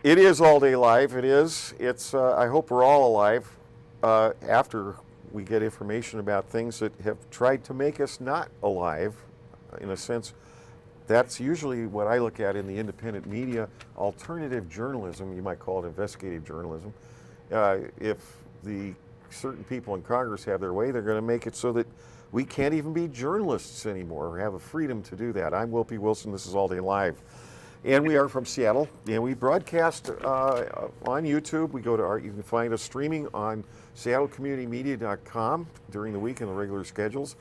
It is All Day Live. It is. It's. I hope we're all alive after we get information about things that have tried to make us not alive. In a sense, that's usually what I look at in the independent media. Alternative journalism, you might call it investigative journalism. If the certain people in Congress have their way, they're going to make it so that we can't even be journalists anymore or have a freedom to do that. I'm willpwilson. This is All Day Live. And we are from Seattle, and we broadcast on YouTube. We go to you can find us streaming on SeattleCommunityMedia.com during the week in the regular schedules.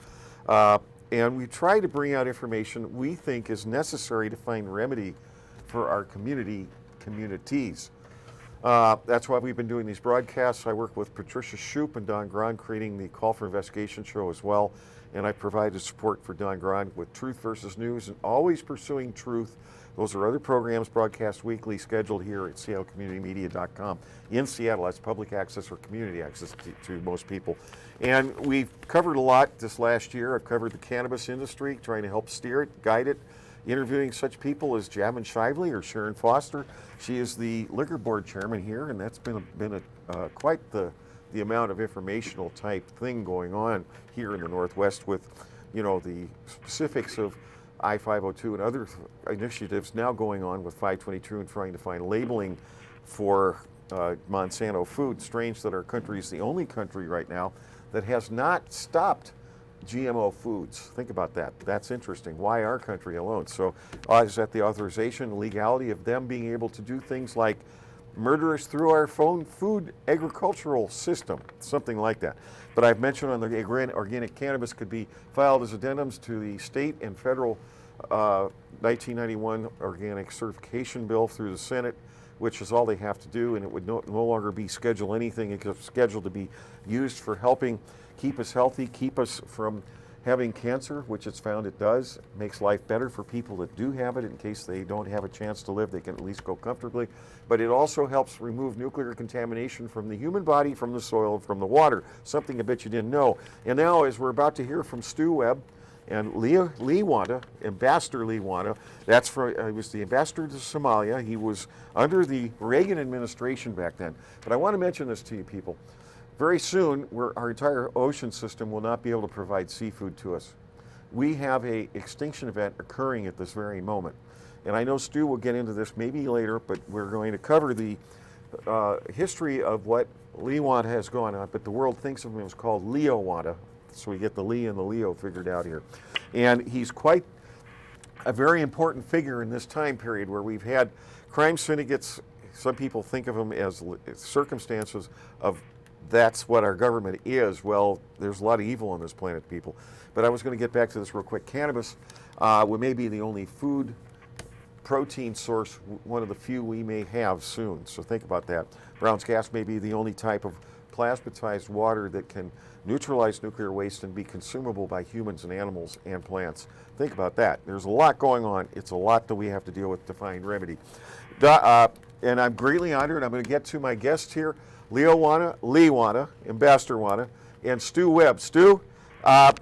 And we try to bring out information we think is necessary to find remedy for our communities. That's why we've been doing these broadcasts. I work with Patricia Shoup and Don Grahn creating the Call for Investigation show as well. And I provided support for Don Grahn with Truth versus News and Always Pursuing Truth. Those are other programs broadcast weekly, scheduled here at SeattleCommunityMedia.com. In Seattle, that's public access or community access to most people. And we've covered a lot this last year. I've covered the cannabis industry, trying to help steer it, guide it, interviewing such people as Javin Shively or Sharon Foster. She is the liquor board chairman here, and that's been quite the amount of informational type thing going on here in the Northwest with, the specifics of I-502 and other initiatives now going on with 522 and trying to find labeling for Monsanto food. Strange that our country is the only country right now that has not stopped GMO foods. Think about that. That's interesting. Why our country alone? So is that the authorization and legality of them being able to do things like murder us through our food agricultural system, something like that. But I've mentioned on the organic cannabis could be filed as addendums to the state and federal 1991 organic certification bill through the Senate, which is all they have to do, and it would no longer be schedule anything. It's scheduled to be used for helping keep us healthy, keep us from having cancer, which it's found it does. It makes life better for people that do have it. In case they don't have a chance to live, they can at least go comfortably. But it also helps remove nuclear contamination from the human body, from the soil, and from the water, something I bet you didn't know. And now, as we're about to hear from Stew-Webb and Leo-Wanta, Embassador-Lee-Wanta, he was the ambassador to Somalia. He was under the Reagan administration back then. But I want to mention this to you people. Very soon, our entire ocean system will not be able to provide seafood to us. We have an extinction event occurring at this very moment. And I know Stu will get into this maybe later, but we're going to cover the history of what Lee-Wanta has gone on, but the world thinks of him as called Leo-Wanta. So we get the Lee and the Leo figured out here. And he's quite a very important figure in this time period where we've had crime syndicates. Some people think of them as circumstances of that's what our government is. Well, there's a lot of evil on this planet, people. But I was going to get back to this real quick. Cannabis may be the only food protein source, one of the few we may have soon. So think about that. Brown's gas may be the only type of plasmatized water that can neutralize nuclear waste and be consumable by humans and animals and plants. Think about that. There's a lot going on. It's a lot that we have to deal with to find remedy. And I'm greatly honored. I'm going to get to my guests here. Leo-Wanta, Lee-Wanta, Ambassador-Wanta, and Stew-Webb. Stu, I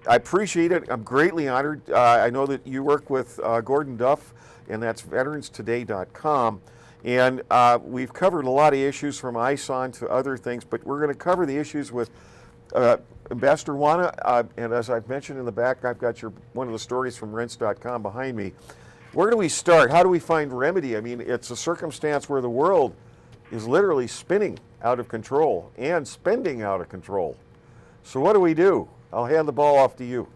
appreciate it. I'm greatly honored. I know that you work with Gordon Duff, and that's veteranstoday.com. And we've covered a lot of issues from ISON to other things, but we're going to cover the issues with Ambassador-Wanta. And as I've mentioned in the back, I've got one of the stories from rents.com behind me. Where do we start? How do we find remedy? I mean, it's a circumstance where the world is literally spinning out of control and spending out of control. So what do we do? I'll hand the ball off to you.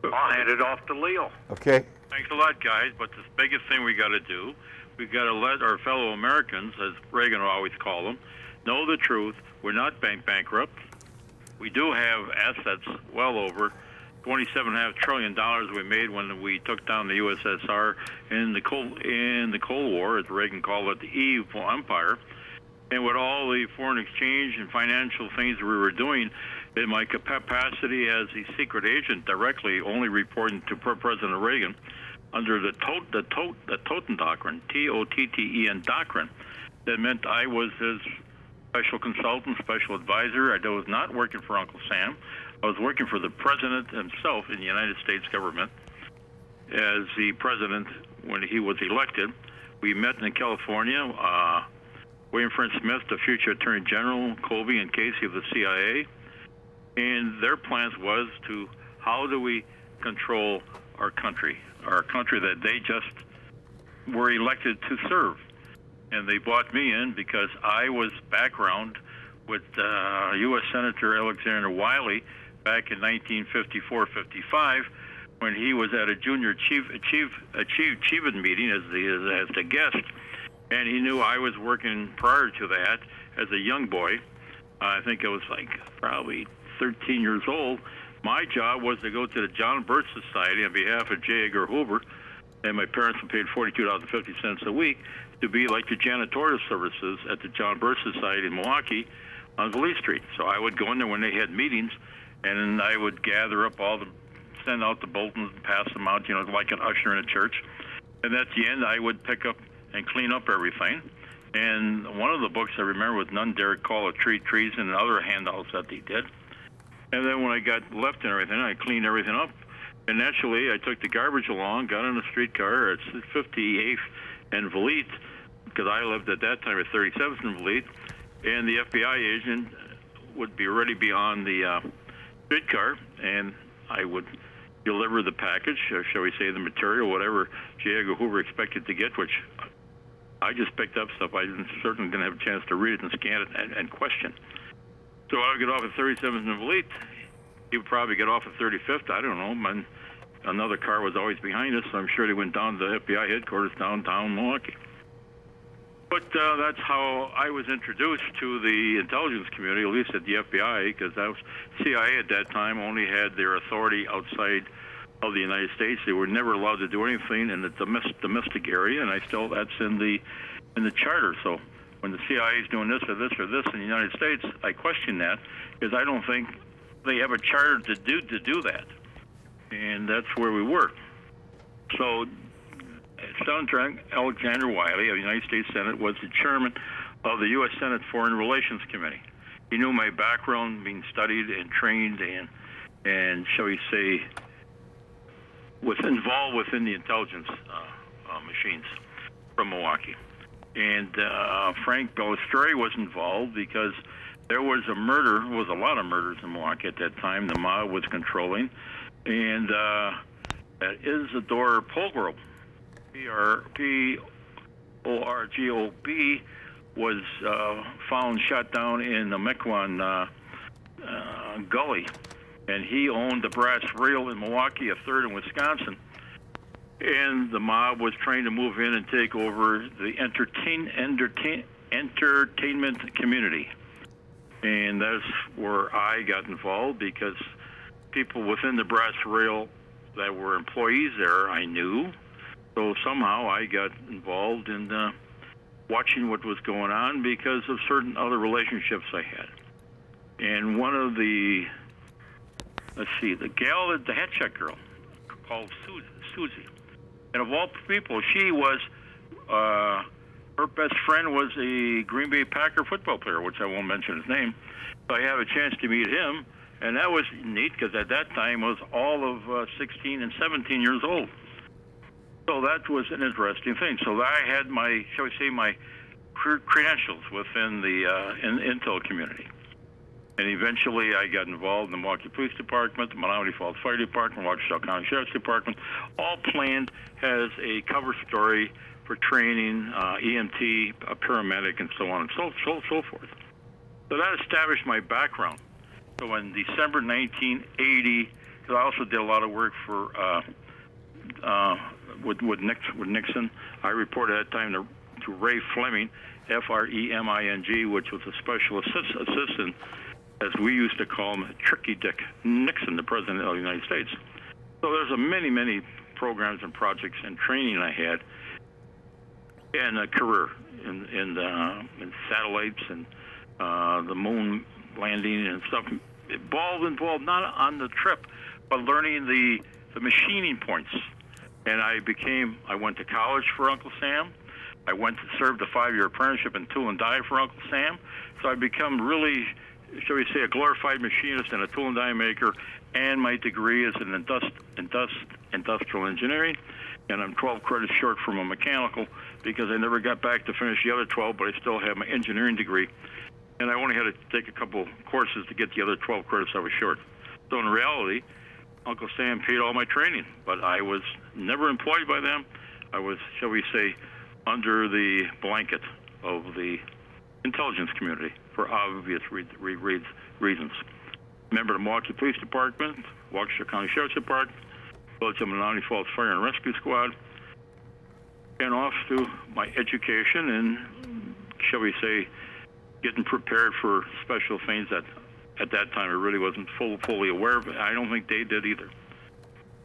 I'll hand it off to Leo. Okay. Thanks a lot, guys. But the biggest thing we got to do, we got to let our fellow Americans, as Reagan would always call them, know the truth. We're not bankrupt. We do have assets well over $27.5 trillion we made when we took down the USSR in the Cold War, as Reagan called it, the evil empire. And with all the foreign exchange and financial things we were doing, in my capacity as a secret agent, directly only reporting to President Reagan under the Totten Doctrine, Totten Doctrine, that meant I was his special consultant, special advisor. I was not working for Uncle Sam. I was working for the president himself in the United States government as the president when he was elected. We met in California. William Friend Smith, the future Attorney General, Colby and Casey of the CIA, and their plans was to how do we control our country that they just were elected to serve. And they brought me in because I was background with U.S. Senator Alexander Wiley back in 1954-55 when he was at a junior achievement meeting as the guest, and he knew I was working prior to that as a young boy. I think I was like probably 13 years old. My job was to go to the John Birch Society on behalf of J. Edgar Hoover, and my parents were paid $42.50 a week to be like the janitorial services at the John Birch Society in Milwaukee on Lee Street. So I would go in there when they had meetings, and I would gather up send out the bulletins and pass them out, like an usher in a church. And at the end, I would pick up and clean up everything. And one of the books I remember was None Dare Call a Tree Treason and other handouts that they did. And then when I got left and everything, I cleaned everything up. And naturally, I took the garbage along, got on a streetcar at 58th and Valete, because I lived at that time at 37th and Valete, and the FBI agent would be already beyond the streetcar, and I would deliver the package, or shall we say the material, whatever J. Edgar Hoover expected to get, which I just picked up stuff. I certainly didn't have a chance to read it and scan it and question. So I would get off at 37th and Valete. He would probably get off at 35th. I don't know. Another car was always behind us, so I'm sure they went down to the FBI headquarters downtown Milwaukee. But that's how I was introduced to the intelligence community, at least at the FBI, because CIA at that time only had their authority outside of the United States. They were never allowed to do anything in the domestic area, and that's in the charter. So when the CIA is doing this or this or this in the United States, I question that, because I don't think they have a charter to do that. And that's where we were. So Senator Alexander Wiley of the United States Senate was the chairman of the U.S. Senate Foreign Relations Committee. He knew my background, being studied and trained and shall we say, was involved within the intelligence machines from Milwaukee. And Frank Ballesteri was involved because there was a lot of murders in Milwaukee at that time. The mob was controlling. And Isidore Polgrob, P-O-R-G-O-B, was found shot down in the Mequon Gully. And he owned the Brass Rail in Milwaukee, a third in Wisconsin. And the mob was trying to move in and take over the entertainment community. And that's where I got involved, because people within the Brass Rail that were employees there, I knew. So somehow I got involved in watching what was going on because of certain other relationships I had. And one of the head check girl called Susie. And of all people, she was, her best friend was a Green Bay Packer football player, which I won't mention his name. So I had a chance to meet him. And that was neat, because at that time I was all of 16 and 17 years old. So that was an interesting thing. So I had my credentials within the intel community. And eventually I got involved in the Milwaukee Police Department, the Menominee Falls Fire Department, Waukesha County Sheriff's Department, all planned as a cover story for training, EMT, a paramedic, and so on and so forth. So that established my background. So in December 1980, because I also did a lot of work for with Nixon, I reported at that time to Ray Fleming, F-R-E-M-I-N-G, which was a special assistant, as we used to call him, Tricky Dick Nixon, the President of the United States. So there's many, many programs and projects and training I had, and a career in satellites and the moon landing and stuff. Involved not on the trip, but learning the machining points. And I went to college for Uncle Sam. I went to serve the 5-year apprenticeship in Tool and Die for Uncle Sam. So I become really shall we say, a glorified machinist and a tool and die maker, and my degree is in industrial engineering, and I'm 12 credits short from a mechanical because I never got back to finish the other 12, but I still have my engineering degree. And I only had to take a couple courses to get the other 12 credits I was short. So in reality, Uncle Sam paid all my training, but I was never employed by them. I was, shall we say, under the blanket of the intelligence community for obvious reasons. Member of the Milwaukee Police Department, Waukesha County Sheriff's Department, Village of Menominee Falls Fire and Rescue Squad, and off to my education and, shall we say, getting prepared for special things that at that time I really wasn't fully aware of. I don't think they did either.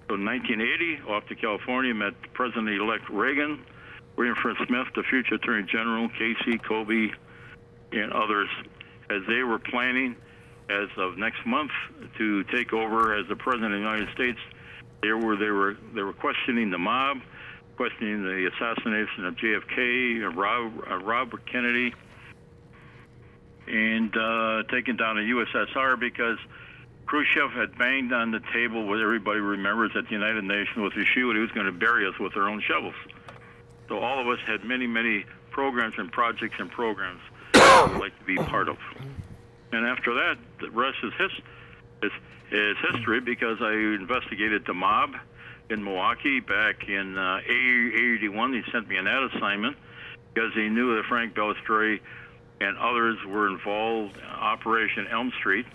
So in 1980, off to California, met President-elect Reagan, William Fred Smith, the future Attorney General, Casey, Kobe, and others, as they were planning, as of next month, to take over as the President of the United States. They were questioning the mob, questioning the assassination of JFK, Robert Kennedy, and taking down the USSR because Khrushchev had banged on the table what everybody remembers at the United Nations with his shoe, and he was going to bury us with our own shovels. So all of us had many, many programs and projects and programs I would like to be part of. And after that, the rest is history because I investigated the mob in Milwaukee back in 81. He sent me an ad assignment because he knew that Frank Bellastri and others were involved in Operation Elm Street.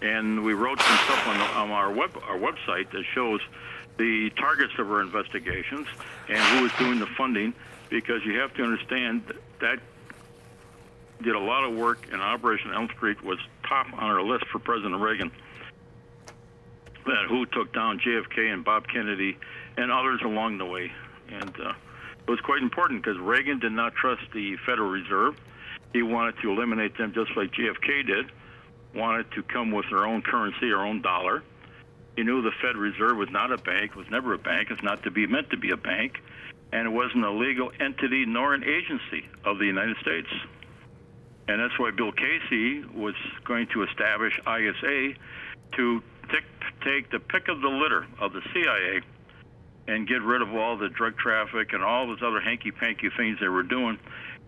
And we wrote some stuff on our website that shows the targets of our investigations and who was doing the funding, because you have to understand that did a lot of work, and Operation Elm Street was top on our list for President Reagan, that who took down JFK and Bob Kennedy and others along the way. And it was quite important because Reagan did not trust the Federal Reserve. He wanted to eliminate them just like JFK did, wanted to come with their own currency, our own dollar. He knew the Fed Reserve was not a bank, was never a bank, it's not to be meant to be a bank, and it wasn't a legal entity nor an agency of the United States. And that's why Bill Casey was going to establish ISA to take the pick of the litter of the CIA and get rid of all the drug traffic and all those other hanky-panky things they were doing,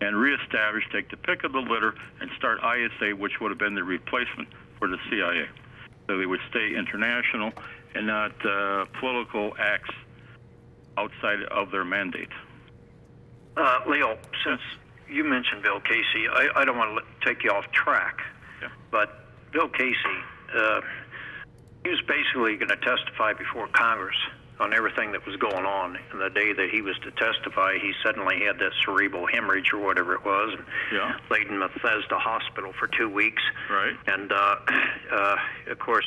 and reestablish, take the pick of the litter, and start ISA, which would have been the replacement for the CIA. So they would stay international and not political acts outside of their mandate. Leo, since you mentioned Bill Casey, I don't want to take you off track, but Bill Casey, he was basically going to testify before Congress on everything that was going on. And the day that he was to testify, he suddenly had that cerebral hemorrhage or whatever it was, and laid in Bethesda Hospital for 2 weeks. Right. And of course,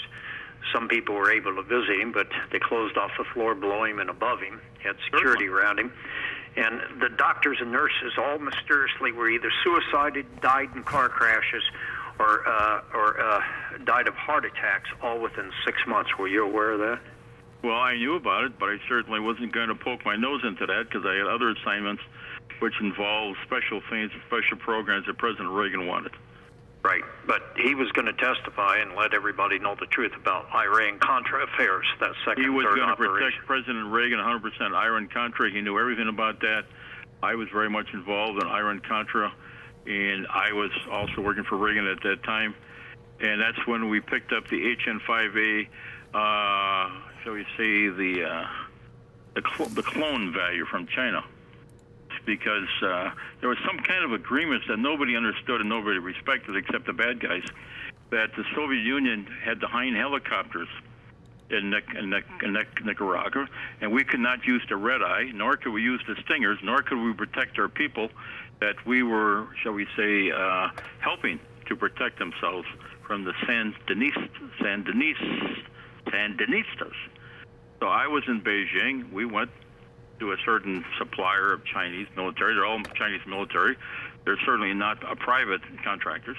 some people were able to visit him, but they closed off the floor below him and above him, had security around him. And the doctors and nurses all mysteriously were either suicided, died in car crashes, or died of heart attacks, all within 6 months. Were you aware of that? Well, I knew about it, but I certainly wasn't going to poke my nose into that because I had other assignments which involved special things, special programs that President Reagan wanted. Right, but he was going to testify and let everybody know the truth about Iran-Contra affairs, that second, He was third going to operation. protect President Reagan 100%. Iran-Contra, he knew everything about that. I was very much involved in Iran-Contra, and I was also working for Reagan at that time. And that's when we picked up the HN5A, shall we say, the clone value from China, because there was some kind of agreements that nobody understood and nobody respected except the bad guys, that the Soviet Union had the Hind helicopters in Nicaragua, and we could not use the red eye, nor could we use the Stingers, nor could we protect our people that we were, shall we say, helping to protect themselves from the Sandinistas. So I was in Beijing. We went to a certain supplier of Chinese military. They're all Chinese military. They're certainly not private contractors.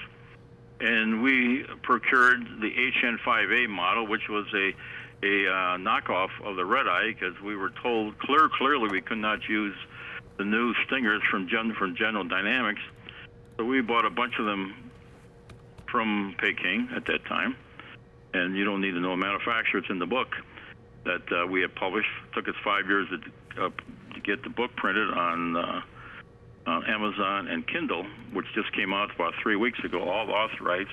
And we procured the HN5A model, which was a knockoff of the red eye, because we were told clearly we could not use the new Stingers from General Dynamics. So we bought a bunch of them from Peking at that time, and you don't need to know a manufacturer. It's in the book that we had published. It took us 5 years to get the book printed on Amazon and Kindle, which just came out about 3 weeks ago, all authorized.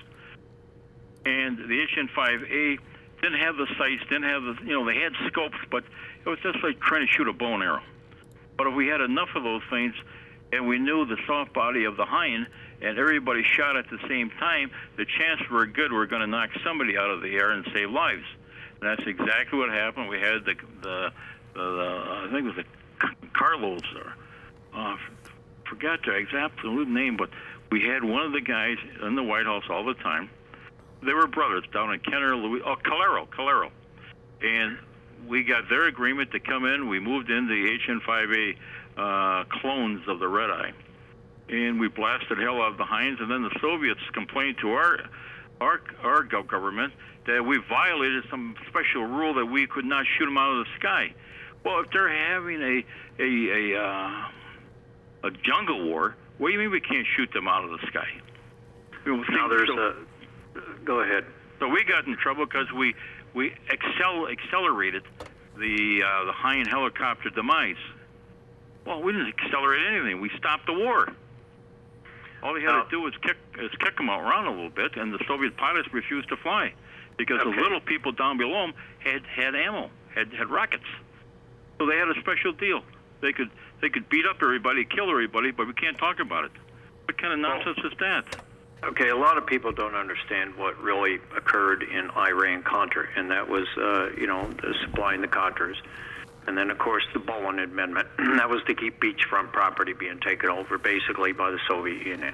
And the HN5A didn't have the sights, didn't have the, they had scopes, but it was just like trying to shoot a bow and arrow. But if we had enough of those things, and we knew the soft body of the hind, and everybody shot at the same time, the chances were good we're going to knock somebody out of the air and save lives. And that's exactly what happened. We had the I think it was the Carlos, or forgot the exact name, but we had one of the guys in the White House all the time. They were brothers down in Kenner, Calero. And we got their agreement to come in. We moved in the HN5A clones of the Red Eye. And we blasted hell out of the hinds. And then the Soviets complained to our government that we violated some special rule that we could not shoot them out of the sky. Well, if they're having a jungle war, what do you mean we can't shoot them out of the sky? Now there's go ahead. So we got in trouble because we accelerated the hind helicopter demise. Well, we didn't accelerate anything. We stopped the war. All they had to do was kick them around a little bit, and the Soviet pilots refused to fly because the little people down below them had ammo, had rockets. So they had a special deal. They could beat up everybody, kill everybody, but we can't talk about it. What kind of nonsense is that? Okay, a lot of people don't understand what really occurred in Iran-Contra, and that was, supplying the Contras. And then, of course, the Bowen Amendment. That was to keep beachfront property being taken over, basically, by the Soviet Union.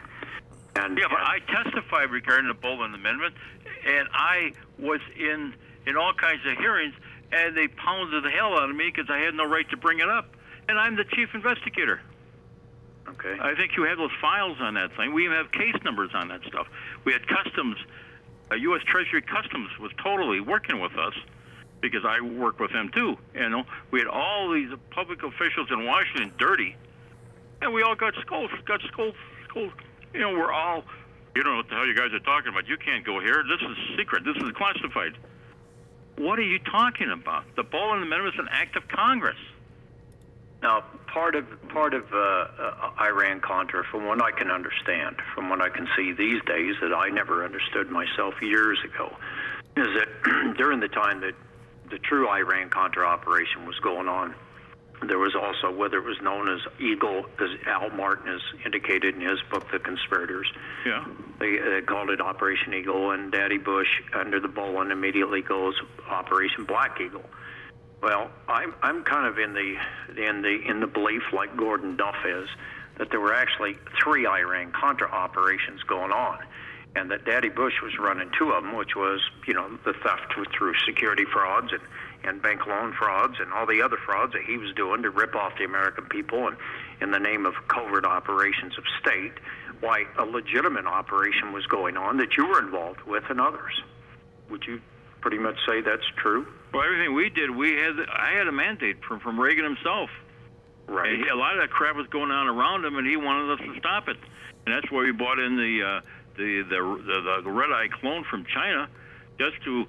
But I testified regarding the Bowen Amendment, and I was in all kinds of hearings, and they pounded the hell out of me because I had no right to bring it up. And I'm the chief investigator. Okay. I think you have those files on that thing. We even have case numbers on that stuff. We had Customs, U.S. Treasury Customs was totally working with us because I work with them too. We had all these public officials in Washington dirty, and we all got scolded. We're all, you don't know what the hell you guys are talking about. You can't go here. This is secret. This is classified. What are you talking about? The Bowen Amendment is an act of Congress. Now, part of Iran-Contra, from what I can understand, from what I can see these days that I never understood myself years ago, is that during the time that the true Iran-Contra operation was going on, there was also, whether it was known as Eagle, as Al Martin has indicated in his book, The Conspirators. Yeah. They called it Operation Eagle, and Daddy Bush, under the Bowen, immediately goes Operation Black Eagle. Well, I'm kind of in the belief, like Gordon Duff is, that there were actually 3 Iran-Contra operations going on, and that Daddy Bush was running 2 of them, which was, the theft through security frauds and bank loan frauds and all the other frauds that he was doing to rip off the American people, and in the name of covert operations of state, why a legitimate operation was going on that you were involved with and others. Would you pretty much say that's true? Well, everything we did, I had a mandate from Reagan himself. Right. And a lot of that crap was going on around him, and he wanted us to stop it. And that's why we bought in the Red Eye clone from China, just to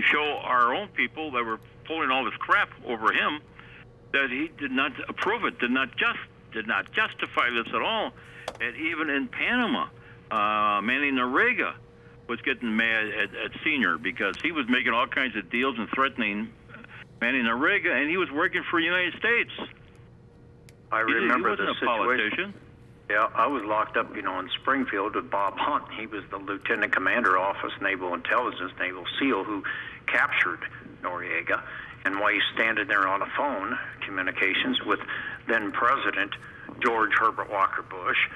show our own people that were pulling all this crap over him that he did not approve it, did not justify this at all. And even in Panama, Manny Noriega was getting mad at Senior because he was making all kinds of deals and threatening Manny Noriega, and he was working for the United States. I remember the situation. He wasn't a politician. Yeah, I was locked up, in Springfield with Bob Hunt. He was the Lieutenant Commander, Office Naval Intelligence, Naval SEAL, who captured Noriega. And while he's standing there on a phone, communications with then President George Herbert Walker Bush,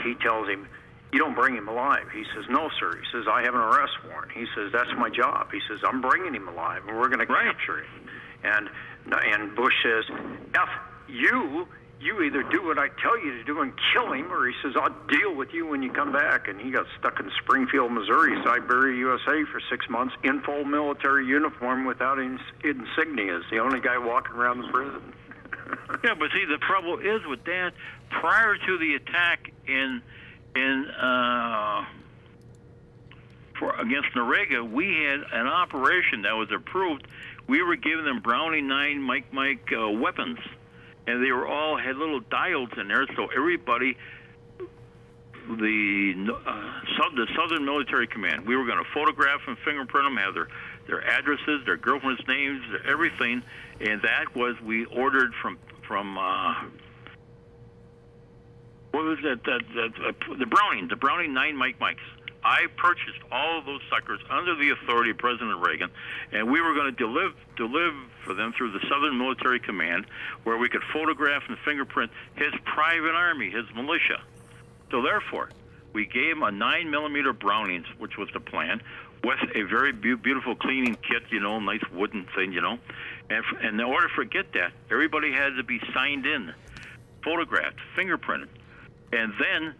he tells him, "You don't bring him alive." He says, "No, sir." He says, "I have an arrest warrant." He says, "That's my job." He says, "I'm bringing him alive, and we're going to capture him." And Bush says, "F you. You either do what I tell you to do and kill him," or he says, "I'll deal with you when you come back." And he got stuck in Springfield, Missouri, Siberia, USA for 6 months in full military uniform without insignias. The only guy walking around the prison. Yeah, but see, the trouble is with that, prior to the attack in against Norega, we had an operation that was approved. We were giving them Browning 9 Mike weapons, and they were all had little diodes in there, so everybody, the Southern Military Command, we were going to photograph and fingerprint them, have their addresses, their girlfriends' names, everything, and that was we ordered from what was that? The Browning 9 Mikes. I purchased all of those suckers under the authority of President Reagan, and we were going to deliver them through the Southern Military Command, where we could photograph and fingerprint his private army, his militia. So therefore, we gave him a 9mm Brownings, which was the plan, with a very beautiful cleaning kit, nice wooden thing, And in order to get that, everybody had to be signed in, photographed, fingerprinted. And then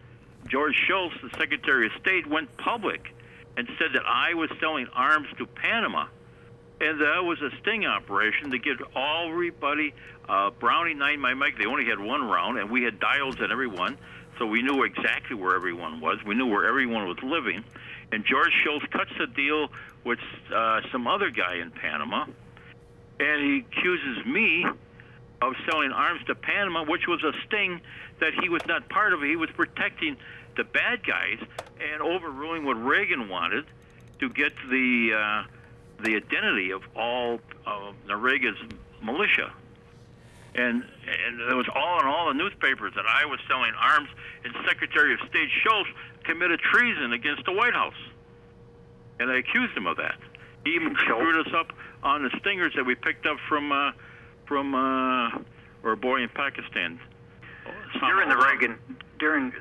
George Shultz, the Secretary of State, went public and said that I was selling arms to Panama. And that was a sting operation to get everybody Browning 9 Mike. They only had one round, and we had dials in every one, so we knew exactly where everyone was. We knew where everyone was living. And George Shultz cuts a deal with some other guy in Panama, and he accuses me of selling arms to Panama, which was a sting that he was not part of. He was protecting the bad guys and overruling what Reagan wanted to get the identity of all of Noriega's militia. And it was all in all the newspapers that I was selling arms, and Secretary of State Shultz committed treason against the White House. And I accused him of that. He even screwed us up on the stingers that we picked up from or a boy in Pakistan. During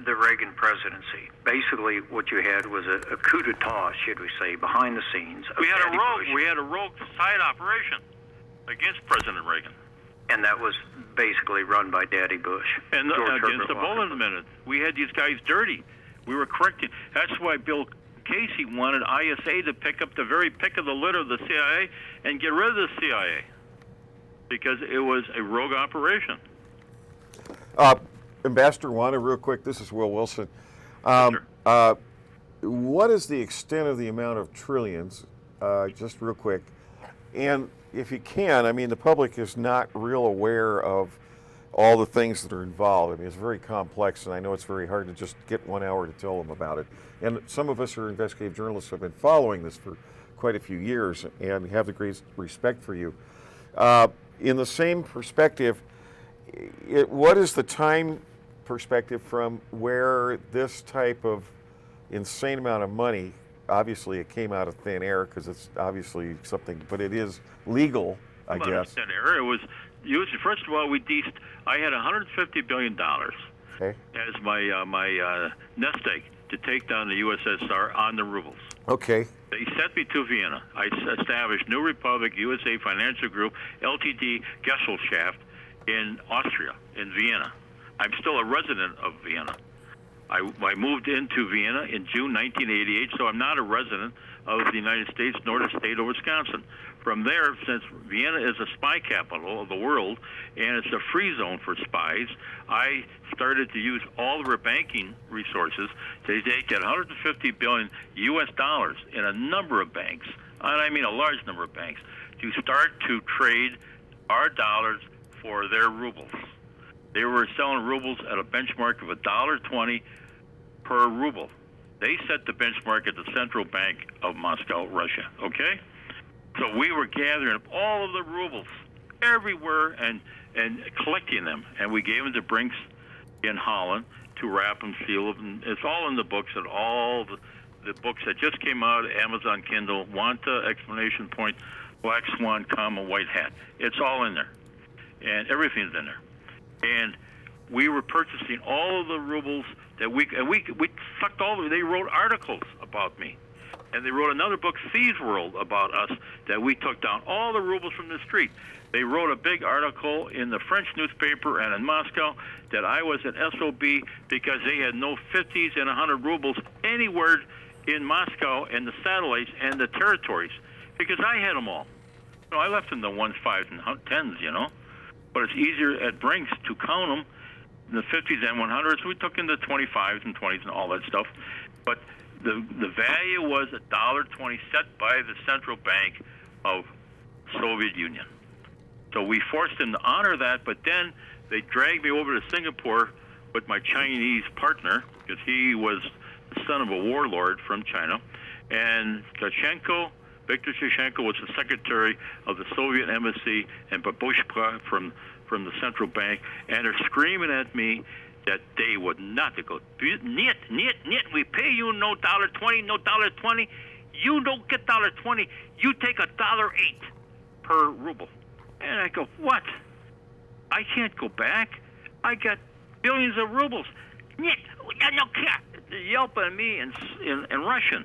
the Reagan presidency, basically what you had was a coup d'etat, should we say, behind the scenes. We had a rogue side operation against President Reagan, and that was basically run by Daddy Bush and against the Bolin Minute. We had these guys dirty. We were correcting. That's why Bill Casey wanted ISA to pick up the very pick of the litter of the CIA and get rid of the CIA, because it was a rogue operation. Ambassador-Wanta, real quick, this is Will Wilson. What is the extent of the amount of trillions, just real quick? And if you can, I mean, the public is not real aware of all the things that are involved. I mean, it's very complex, and I know it's very hard to just get 1 hour to tell them about it. And some of us who are investigative journalists have been following this for quite a few years and have the greatest respect for you. In the same perspective, what is the time perspective from where this type of insane amount of money, obviously it came out of thin air because it's obviously something, but it is legal, I guess. Thin air. It was used. First of all, I had $150 billion as my nest egg to take down the USSR on the rubles. Okay. They sent me to Vienna. I established New Republic USA Financial Group, Ltd. Gesellschaft in Austria, in Vienna. I'm still a resident of Vienna. I moved into Vienna in June 1988, so I'm not a resident of the United States nor the state of Wisconsin. From there, since Vienna is a spy capital of the world and it's a free zone for spies, I started to use all of our banking resources to take that $150 billion US dollars in a number of banks, and I mean a large number of banks, to start to trade our dollars for their rubles. They were selling rubles at a benchmark of $1.20 per ruble. They set the benchmark at the Central Bank of Moscow, Russia, okay? So we were gathering up all of the rubles everywhere and collecting them, and we gave them to Brinks in Holland to wrap and seal them. And it's all in the books, and all the books that just came out, Amazon Kindle, Wanta, exclamation point, Black Swan, comma, White Hat. It's all in there, and everything's in there. And we were purchasing all of the rubles that we sucked all of. They wrote articles about me, and they wrote another book, Thieves World, about us, that we took down all the rubles from the street. They wrote a big article in the French newspaper and in Moscow that I was an SOB because they had no 50s and 100 rubles anywhere in Moscow and the satellites and the territories, because I had them all. You know, I left them the 1s, 5s, and 10s, you know. But it's easier at Brinks to count them, the 50s and 100s. We took in the 25s and 20s and all that stuff. But the value was $1.20 set by the central bank of Soviet Union. So we forced them to honor that, but then they dragged me over to Singapore with my Chinese partner, because he was the son of a warlord from China, and Viktor Shevchenko was the secretary of the Soviet embassy, and Babushka from the central bank, and they're screaming at me that they would not. They go, niet, we pay you no $1.20, no $1.20. You don't get $1.20. You take $1.08 per ruble. And I go, what? I can't go back. I got billions of rubles. Niet, no care. Yelping at me in Russian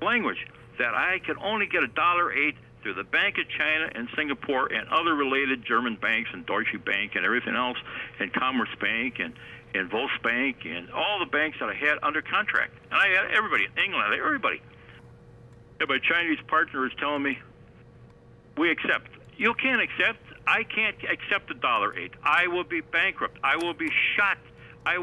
language that I could only get $1.08 through the Bank of China and Singapore and other related German banks and Deutsche Bank and everything else, and Commerce Bank and Volksbank and all the banks that I had under contract. And I had everybody in England, everybody. And my Chinese partner is telling me, we accept. You can't accept. I can't accept $1.08. I will be bankrupt. I will be shot. I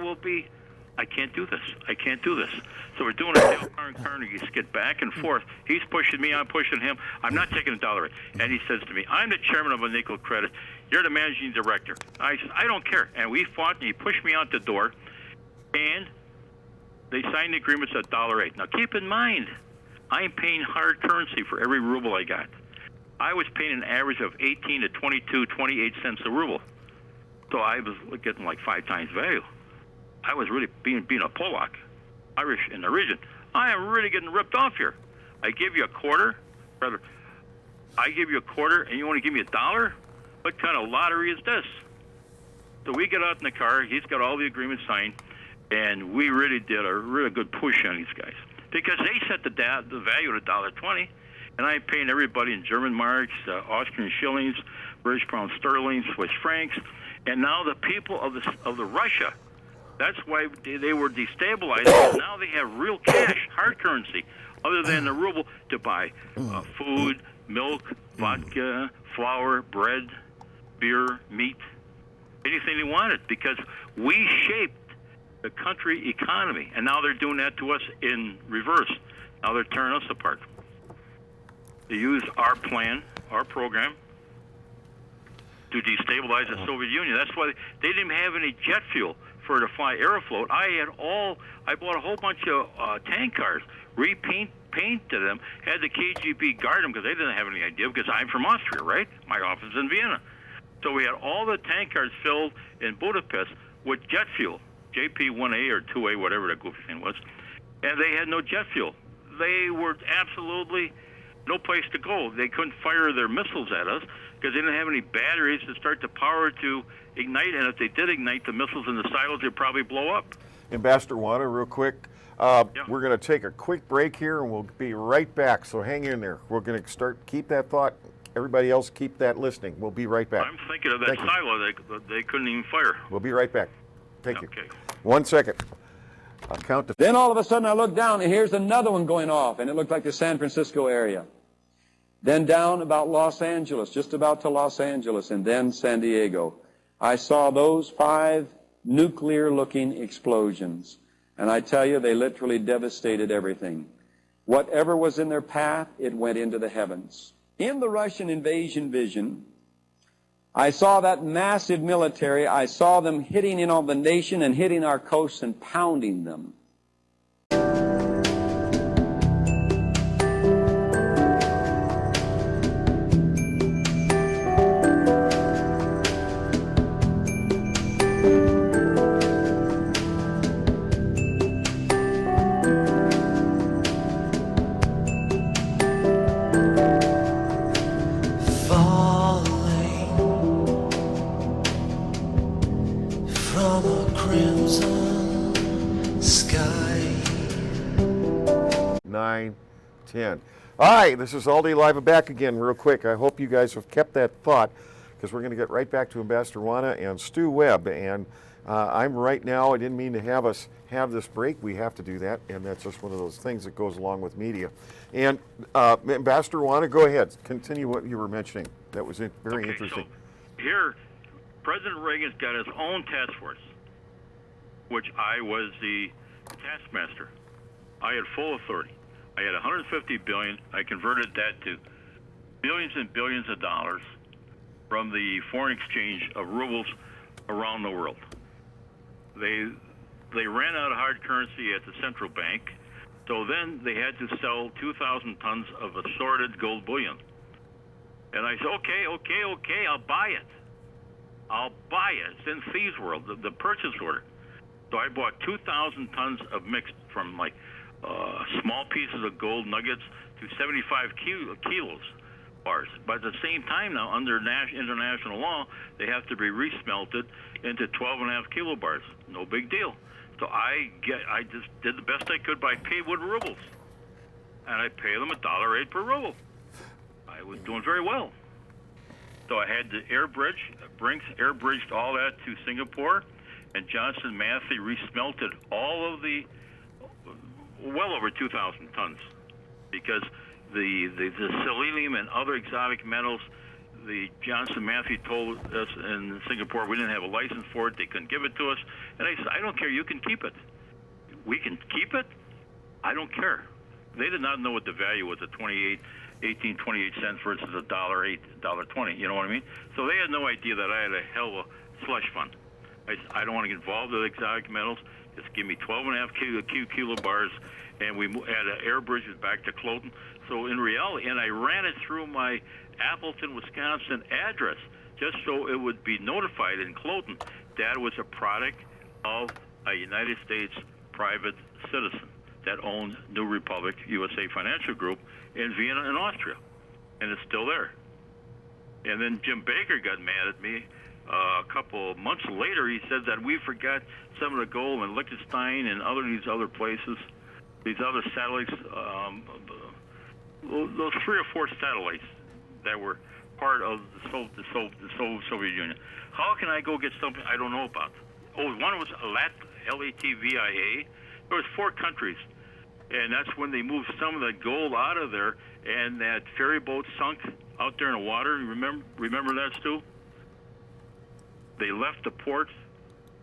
can't do this. I can't do this. So we're doing a Dale Carnegie skit back and forth. He's pushing me, I'm pushing him. I'm not taking $1.08. And he says to me, I'm the chairman of Unequal Credit. You're the managing director. I said, I don't care. And we fought, and he pushed me out the door. And they signed the agreements at $1.08. Now keep in mind, I'm paying hard currency for every ruble I got. I was paying an average of 18 to 22, 28 cents a ruble. So I was getting like 5 times value. I was really being a Polak, Irish in the region. I am really getting ripped off here. I give you a quarter, brother. I give you a quarter, and you want to give me $1? What kind of lottery is this? So we get out in the car. He's got all the agreements signed, and we really did a really good push on these guys because they set the value at $1.20, and I'm paying everybody in German marks, Austrian shillings, British pound sterling, Swiss francs, and now the people of the Russia. That's why they were destabilized. Now they have real cash, hard currency, other than the ruble, to buy food, milk, vodka, flour, bread, beer, meat, anything they wanted, because we shaped the country economy. And now they're doing that to us in reverse. Now they're tearing us apart. They use our plan, our program, to destabilize the Soviet Union. That's why they didn't even have any jet fuel for to fly Aeroflot. I bought a whole bunch of tank cars, painted them, had the KGB guard them because they didn't have any idea, because I'm from Austria, right? My office is in Vienna. So we had all the tank cars filled in Budapest with jet fuel, JP-1A or 2A, whatever that goofy thing was, and they had no jet fuel. They were absolutely no place to go. They couldn't fire their missiles at us because they didn't have any batteries to start the power to ignite, and if they did ignite the missiles in the silos, they'd probably blow up. Ambassador-Wanta, real quick, we're going to take a quick break here, and we'll be right back, so hang in there. We're going to keep that thought. Everybody else, keep that listening. We'll be right back. I'm thinking of that silo they couldn't even fire. We'll be right back. Thank you. Okay. 1 second. I'll count to... Then all of a sudden I look down, and here's another one going off, and it looked like the San Francisco area. Then down about Los Angeles, just about to Los Angeles, and then San Diego. I saw those 5 nuclear-looking explosions, and I tell you, they literally devastated everything. Whatever was in their path, it went into the heavens. In the Russian invasion vision, I saw that massive military. I saw them hitting in on the nation and hitting our coasts and pounding them. From a crimson sky. 9, 10. All right, this is All Day Live back again real quick. I hope you guys have kept that thought, because we're going to get right back to Ambassador-Wanta and Stew-Webb. And I'm right now, I didn't mean to have us have this break. We have to do that, and that's just one of those things that goes along with media. And Ambassador-Wanta, go ahead. Continue what you were mentioning. That was very interesting. So here, President Reagan's got his own task force, which I was the taskmaster. I had full authority. I had 150 billion. I converted that to billions and billions of dollars from the foreign exchange of rubles around the world. They ran out of hard currency at the central bank, so then they had to sell 2,000 tons of assorted gold bullion. And I said, okay, I'll buy it. I'll buy it. It's in Thieves World, the purchase order. So I bought 2,000 tons of mixed, from like small pieces of gold nuggets to 75 kilos bars. But at the same time now, under international law, they have to be resmelted into 12.5 kilo bars. No big deal. So I just did the best I could by pay with rubles, and I pay them $1.08 per ruble. I was doing very well. So I had the Brinks air-bridged all that to Singapore, and Johnson Matthey resmelted all of the, well over 2,000 tons, because the selenium and other exotic metals, the Johnson Matthey told us in Singapore we didn't have a license for it. They couldn't give it to us. And I said, I don't care. You can keep it. We can keep it. I don't care. They did not know what the value was at 28 cents versus $1.08, $1.20. You know what I mean? So they had no idea that I had a hell of a slush fund. I don't want to get involved with exotic metals. Just give me 12.5 kilo bars, and we had an air bridge back to Cloten. So in reality, and I ran it through my Appleton, Wisconsin address, just so it would be notified in Cloten that it was a product of a United States private citizen that owned New Republic USA Financial Group in Vienna and Austria, and it's still there. And then Jim Baker got mad at me a couple of months later. He said that we forgot some of the gold in Liechtenstein and these other places, these other satellites, those 3 or 4 satellites that were part of the Soviet Union. How can I go get something I don't know about? Oh, one was LATVIA. There was 4 countries, and that's when they moved some of the gold out of there, and that ferry boat sunk out there in the water. Remember that, Stu? They left the port,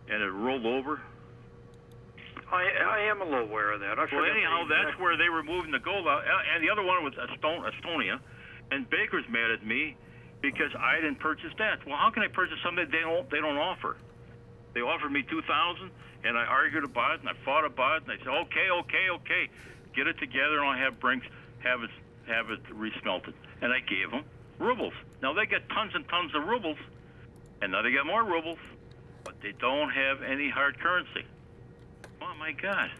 and it rolled over. I am a little aware of that. Well, anyhow, that's where they were moving the gold out. And the other one was Estonia. And Baker's mad at me because I didn't purchase that. Well, how can I purchase something they don't offer? They offered me $2,000, and I argued about it, and I fought about it, and I said, okay, get it together, and I'll have Brinks have it resmelted. And I gave them rubles. Now they get tons and tons of rubles, and now they got more rubles, but they don't have any hard currency. Oh my God!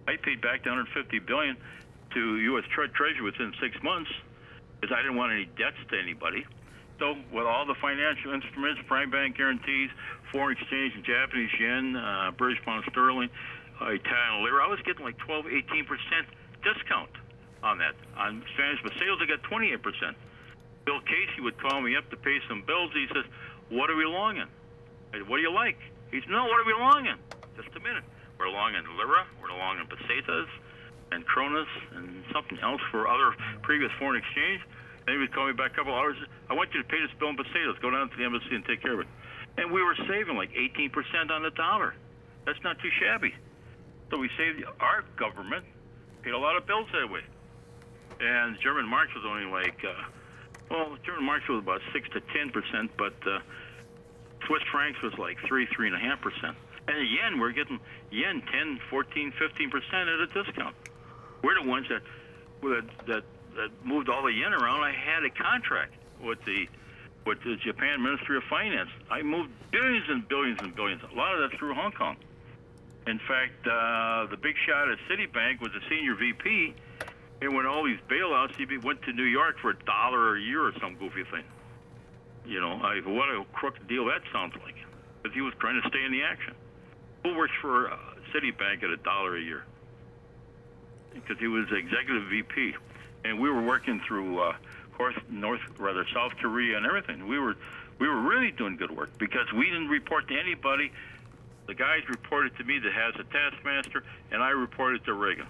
I paid back the $150 billion to U.S. Treasury within 6 months because I didn't want any debts to anybody. So with all the financial instruments, prime bank guarantees, foreign exchange in Japanese yen, British pound sterling, Italian lira, I was getting like 12, 18% discount on that. On Spanish sales, I got 28%. Bill Casey would call me up to pay some bills. He says, "What are we long in?" I said, "What do you like?" He said, "No, what are we long in?" Just a minute. We're long in lira, we're long in pesetas, and kronas, and something else for other previous foreign exchange. Then he would call me back a couple hours. "I want you to pay this bill in pesetas. Go down to the embassy and take care of it." And we were saving like 18% on the dollar. That's not too shabby. So we saved, our government paid a lot of bills that way. And German marks was only like, German marks was about 6 to 10%, but Swiss francs was like 3.5%. And the yen, we're getting yen 10, 14, 15% at a discount. We're the ones that moved all the yen around. I had a contract with the Japan Ministry of Finance. I moved billions and billions and billions. A lot of that through Hong Kong. In fact, the big shot at Citibank was a senior VP, and when all these bailouts, he went to New York for $1 a year or some goofy thing. You know, what a crooked deal that sounds like. Because he was trying to stay in the action. Who works for Citibank at $1 a year? Because he was executive VP, and we were working through South Korea and everything. We were really doing good work because we didn't report to anybody. The guys reported to me that has a taskmaster, and I reported to Reagan.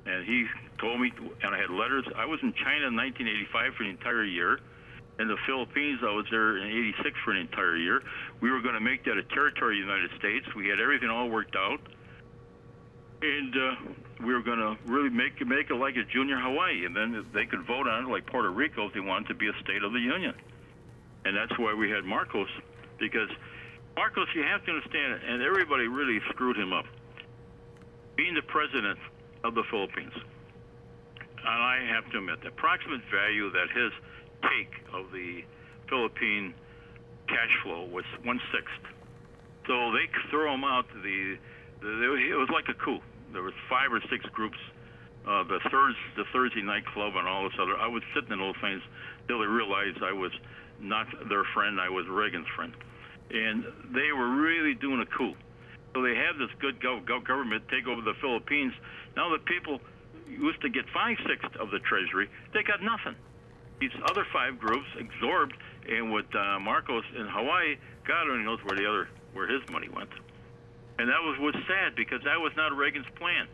And he told me, and I had letters. I was in China in 1985 for the entire year. In the Philippines, I was there in 86 for an entire year. We were going to make that a territory of the United States. We had everything all worked out. And we were going to really make it like a junior Hawaii, and then they could vote on it like Puerto Rico if they wanted to be a state of the Union. And that's why we had Marcos, because Marcos, you have to understand, and everybody really screwed him up, being the president of the Philippines. And I have to admit, the approximate value that his take of the Philippine cash flow was 1/6. So they throw him out. It was like a coup. There was 5 or 6 groups, the Thursday night club and all this other. I was sitting in those things till they realized I was not their friend. I was Reagan's friend, and they were really doing a coup. So they had this good government take over the Philippines. Now the people used to get 5/6 of the treasury. They got nothing. These other 5 groups absorbed, and with Marcos in Hawaii, God only knows where his money went. And that was sad, because that was not Reagan's plan.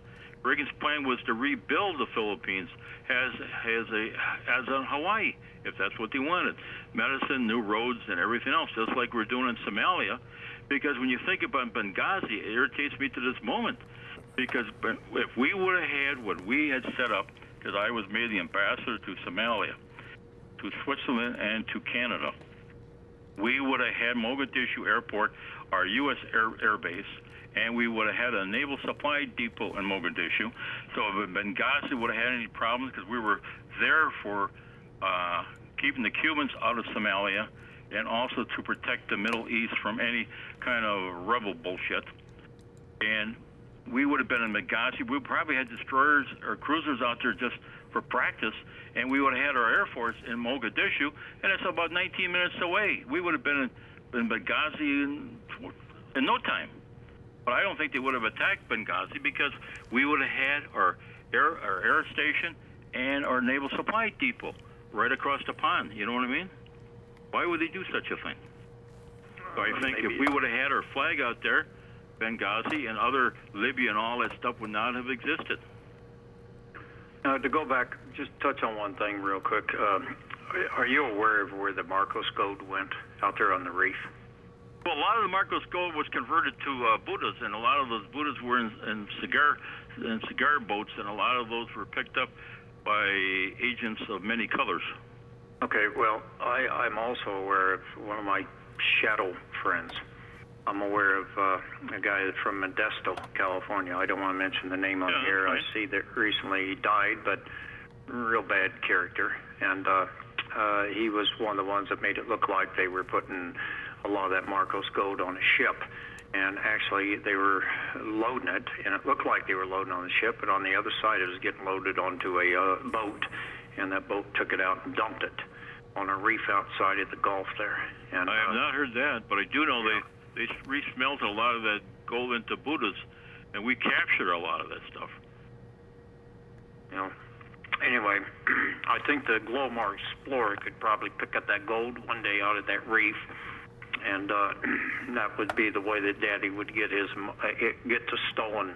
Reagan's plan was to rebuild the Philippines as a Hawaii, if that's what they wanted. Medicine, new roads, and everything else, just like we're doing in Somalia. Because when you think about Benghazi, it irritates me to this moment. Because if we would have had what we had set up, because I was made the ambassador to Somalia, to Switzerland, and to Canada, we would have had Mogadishu Airport, our U.S. air base, and we would have had a naval supply depot in Mogadishu. So if Benghazi would have had any problems, because we were there for keeping the Cubans out of Somalia, and also to protect the Middle East from any kind of rebel bullshit. And we would have been in Benghazi. We probably had destroyers or cruisers out there just for practice, and we would have had our Air Force in Mogadishu, and it's about 19 minutes away. We would have been in Benghazi in no time. But I don't think they would have attacked Benghazi, because we would have had our air station and our naval supply depot right across the pond. You know what I mean? Why would they do such a thing? So I think if we would have had our flag out there, Benghazi and other Libya and all that stuff would not have existed. To go back, just touch on one thing real quick. Are you aware of where the Marcos gold went out there on the reef? Well, a lot of the Marcos gold was converted to Buddhas, and a lot of those Buddhas were in cigar boats, and a lot of those were picked up by agents of many colors. Okay, well, I'm also aware of one of my shadow friends. I'm aware of a guy from Modesto, California. I don't want to mention the name on here. I see that recently he died, but real bad character. And he was one of the ones that made it look like they were putting a lot of that Marcos gold on a ship. And actually, they were loading it, and it looked like they were loading on the ship, but on the other side, it was getting loaded onto a boat, and that boat took it out and dumped it on a reef outside of the Gulf there. And I have not heard that, but I do know they re-smelted a lot of that gold into Buddhas, and we captured a lot of that stuff. You know, anyway, I think the Glomar Explorer could probably pick up that gold one day out of that reef, and that would be the way that Daddy would get to stolen.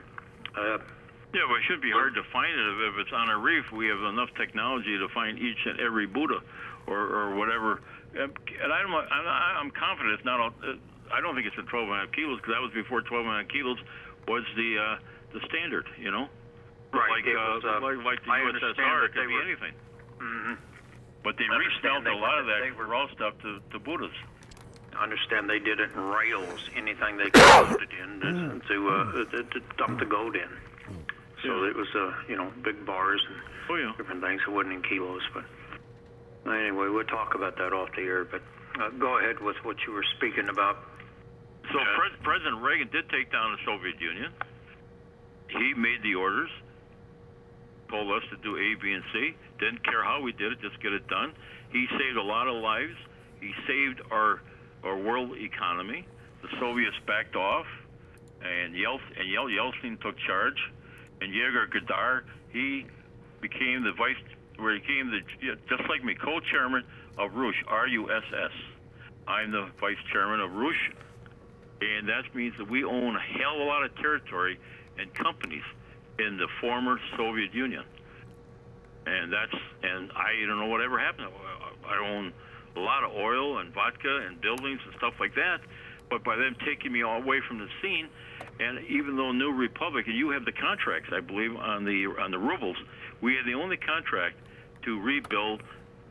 Yeah, but it shouldn't be hard to find it. If it's on a reef, we have enough technology to find each and every Buddha, or whatever. And I'm confident it's not all. I don't think it's been 1,200 kilos, because that was before 1,200 kilos was the standard, you know? Right. Like the USSR, it could be anything. Mm-hmm. But they re-smelt a lot of that raw stuff to Buddhas. I understand they did it in rails, anything they could load it in to dump the gold in. So it was, big bars and different things. It wasn't in kilos, but anyway, we'll talk about that off the air. But go ahead with what you were speaking about. So President Reagan did take down the Soviet Union. He made the orders, told us to do A, B, and C. Didn't care how we did it, just get it done. He saved a lot of lives. He saved our world economy. The Soviets backed off, and Yeltsin took charge. And Yegor Gadar, he became just like me, co-chairman of RUSS, R-U-S-S. I'm the vice chairman of RUSS. And that means that we own a hell of a lot of territory and companies in the former Soviet Union. And I don't know whatever happened. I own a lot of oil and vodka and buildings and stuff like that. But by them taking me all away from the scene, And even though New Republic, and you have the contracts, I believe, on the rubles, we had the only contract to rebuild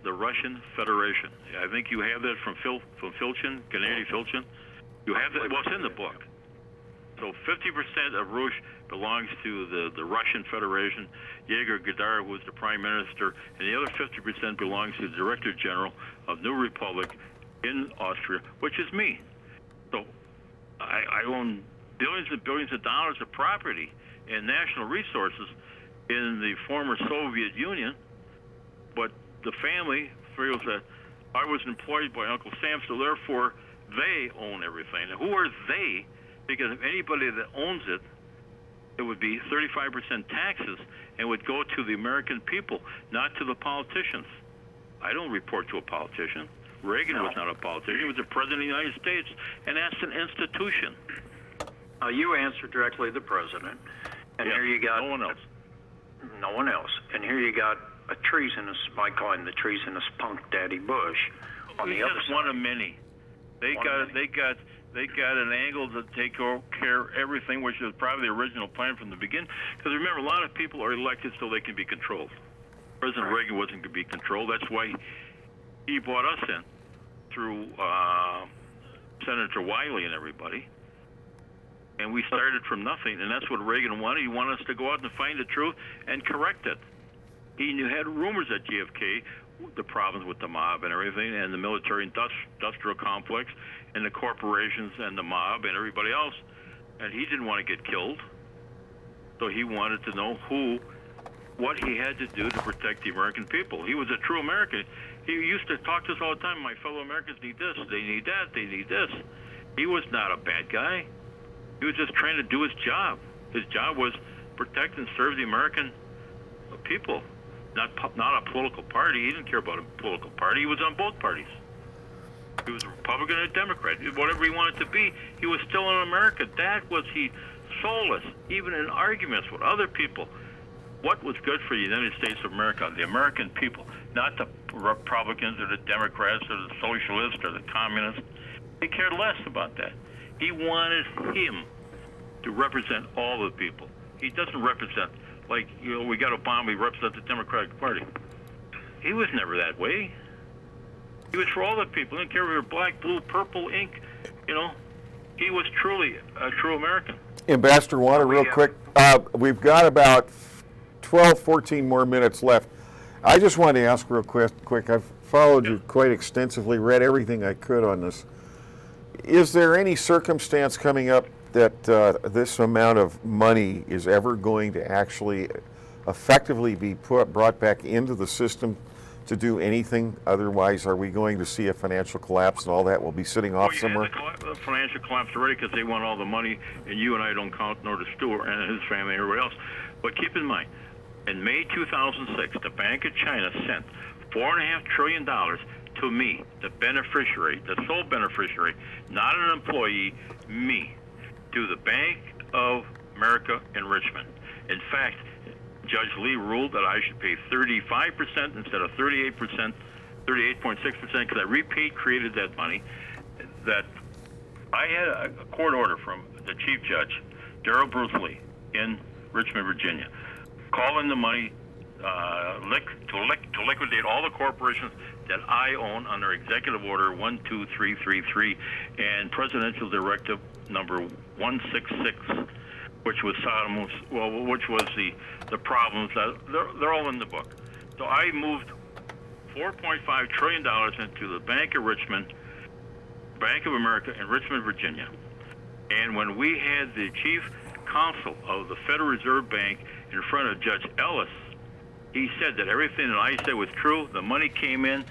the Russian Federation. I think you have that from Filchin, Gennady Filchin. You have that. Well, it's in the book. So 50% of Rush belongs to the Russian Federation. Yegor Gadar was the prime minister, and the other 50% belongs to the Director General of New Republic in Austria, which is me. So I own billions and billions of dollars of property and national resources in the former Soviet Union, but the family feels that I was employed by Uncle Sam, so therefore they own everything. Now, who are they? Because if anybody that owns it, it would be 35% taxes and would go to the American people, not to the politicians. I don't report to a politician. Reagan was not a politician. He was the president of the United States, and that's an institution. You answer directly to the president, and here you got... No one else. No one else. And here you got a treasonous, I call him the treasonous punk Daddy Bush on the other side. He's just one of many. They got an angle to take care of everything, which is probably the original plan from the beginning. Because remember, a lot of people are elected so they can be controlled. President Reagan wasn't going to be controlled. That's why he brought us in through Senator Wiley and everybody. And we started from nothing, and that's what Reagan wanted. He wanted us to go out and find the truth and correct it. He had rumors at JFK, the problems with the mob and everything, and the military industrial complex, and the corporations and the mob and everybody else. And he didn't want to get killed. So he wanted to know what he had to do to protect the American people. He was a true American. He used to talk to us all the time, my fellow Americans need this, they need that, they need this. He was not a bad guy. He was just trying to do his job. His job was protect and serve the American people, not a political party. He didn't care about a political party. He was on both parties. He was a Republican and a Democrat. Whatever he wanted to be, he was still in America. That was he soulless, even in arguments with other people. What was good for the United States of America? The American people, not the Republicans or the Democrats or the socialists or the communists. They cared less about that. He wanted him to represent all the people. He doesn't represent, like, we got Obama, he represents the Democratic Party. He was never that way. He was for all the people. He didn't care if you were black, blue, purple, ink. He was truly a true American. Ambassador Wanta, real quick, we've got about 12, 14 more minutes left. I just wanted to ask real quick. I've followed you quite extensively, read everything I could on this. Is there any circumstance coming up that this amount of money is ever going to actually effectively be brought back into the system to do anything? Otherwise, are we going to see a financial collapse and all that will be sitting off somewhere? Had the financial collapse already because they want all the money, and you and I don't count, nor does Stewart and his family and everybody else. But keep in mind, in May 2006, the Bank of China sent $4.5 trillion to me, the beneficiary, the sole beneficiary, not an employee, me, to the Bank of America in Richmond. In fact, Judge Lee ruled that I should pay 35% instead of 38%, 38.6%, because I repatriated that money. That I had a court order from the Chief Judge, Darrell Bruce Lee, in Richmond, Virginia, calling the money to liquidate all the corporations that I own under Executive Order 12333 and Presidential Directive number 166, which was which was the problems that they're all in the book. So I moved $4.5 trillion into the Bank of Richmond, Bank of America in Richmond, Virginia. And when we had the chief counsel of the Federal Reserve Bank in front of Judge Ellis, he said that everything that I said was true. The money came in,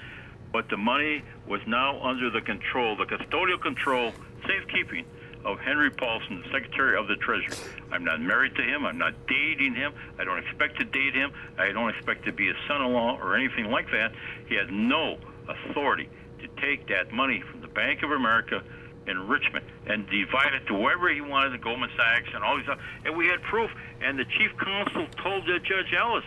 but the money was now under the control, the custodial control, safekeeping of Henry Paulson, the Secretary of the Treasury. I'm not married to him. I'm not dating him. I don't expect to date him. I don't expect to be his son-in-law or anything like that. He had no authority to take that money from the Bank of America in Richmond and divide it to wherever he wanted, to Goldman Sachs and all these other. And we had proof. And the chief counsel told Judge Ellis,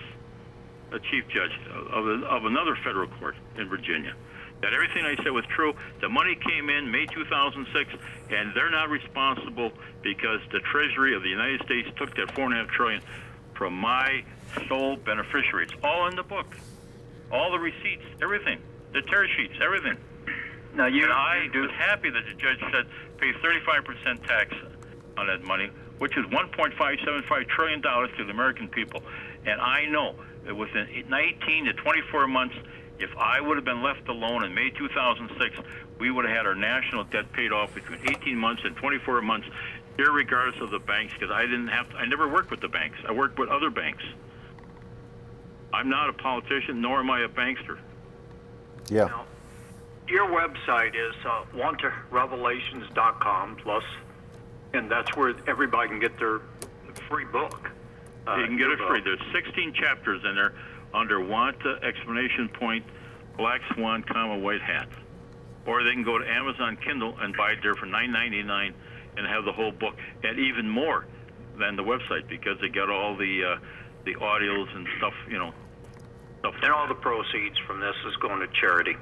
a chief judge of another federal court in Virginia, that everything I said was true. The money came in May 2006, and they're not responsible because the Treasury of the United States took that $4.5 trillion from my sole beneficiary. It's all in the book, all the receipts, everything, the tear sheets, everything. Now I was happy that the judge said pay 35% tax on that money, which is $1.575 trillion to the American people. And I know that within 19 to 24 months, if I would have been left alone in May 2006, we would have had our national debt paid off between 18 months and 24 months, irregardless of the banks, because I never worked with the banks. I worked with other banks. I'm not a politician, nor am I a bankster. Yeah. Now, your website is Wanta-Revelations.com plus, and that's where everybody can get their free book. You can get it free. There's 16 chapters in there under Wanta, exclamation point, black swan, comma, white hat. Or they can go to Amazon Kindle and buy it there for $9.99 and have the whole book, and even more than the website, because they got all the audios and stuff, stuff. And all the proceeds from this is going to charity.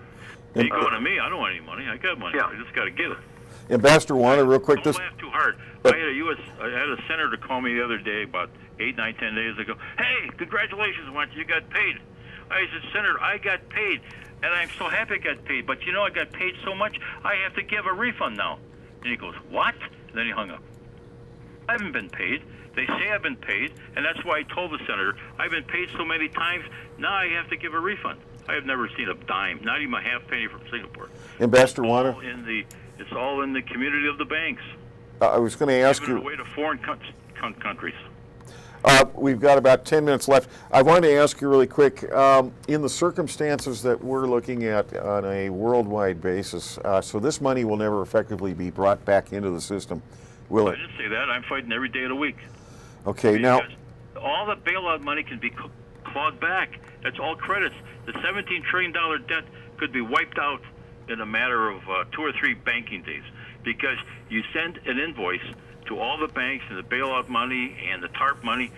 They going to me. I don't want any money. I got money. Yeah. I just got to get it. Ambassador Wanta, real quick. Don't laugh too hard. I had a senator call me the other day, about 8, 9, 10 days ago. Hey, congratulations, Wanta, you got paid. I said, Senator, I got paid, and I'm so happy I got paid. But I got paid so much, I have to give a refund now. And he goes, what? And then he hung up. I haven't been paid. They say I've been paid, and that's why I told the senator, I've been paid so many times, now I have to give a refund. I have never seen a dime, not even a half penny from Singapore. Ambassador Wanta? It's all in the community of the banks. I was going to ask Giving you. it away to foreign countries. We've got about 10 minutes left. I wanted to ask you really quick, in the circumstances that we're looking at on a worldwide basis, so this money will never effectively be brought back into the system, will I it? didn't say that. I'm fighting every day of the week. Okay, now, Because all the bailout money can be clawed back. That's all credits. The $17 trillion debt could be wiped out in a matter of 2 or 3 banking days, because you send an invoice to all the banks and the bailout money and the TARP money